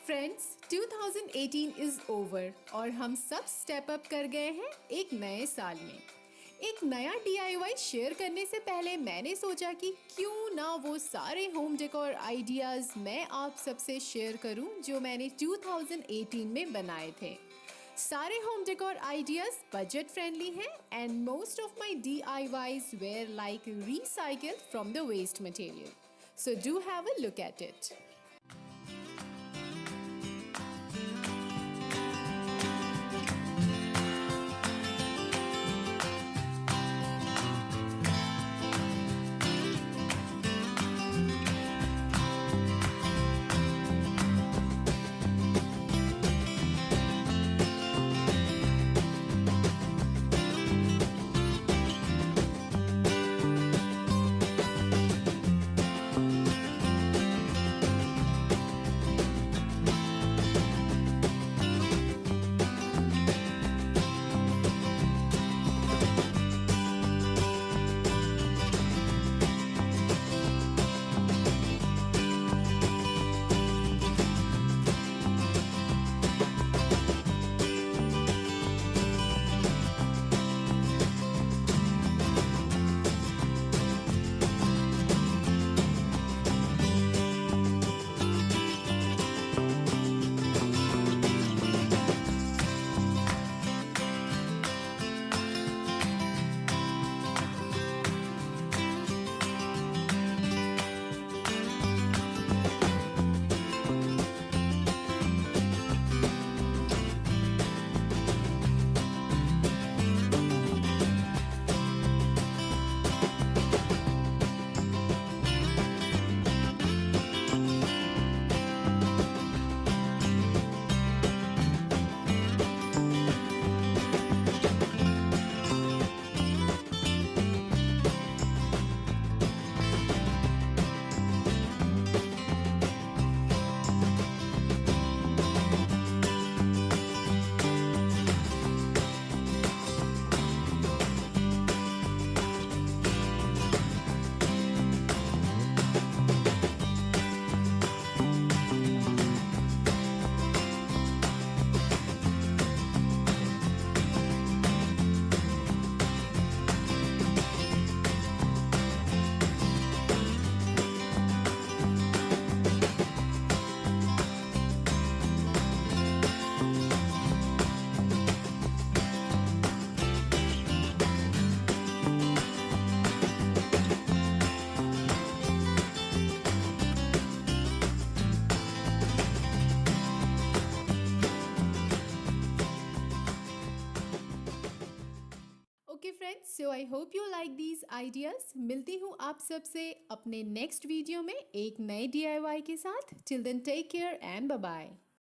Friends 2018 is over और हम सब स्टेप अप कर गए हैं एक नए साल में। एक नया DIY शेयर करने से पहले मैंने सोचा कि क्यों ना वो सारे होम डेकोर आइडियाज़ मैं आप सबसे शेयर करूं जो मैंने 2018 में बनाए थे। सारे home decor ideas budget friendly हैं and most of my DIYs were like recycled from the waste material. So do have a look at it. Okay friends, so I hope you like these ideas. मिलती हूँ आप सबसे अपने next video में एक नए DIY के साथ। Till then take care and bye bye.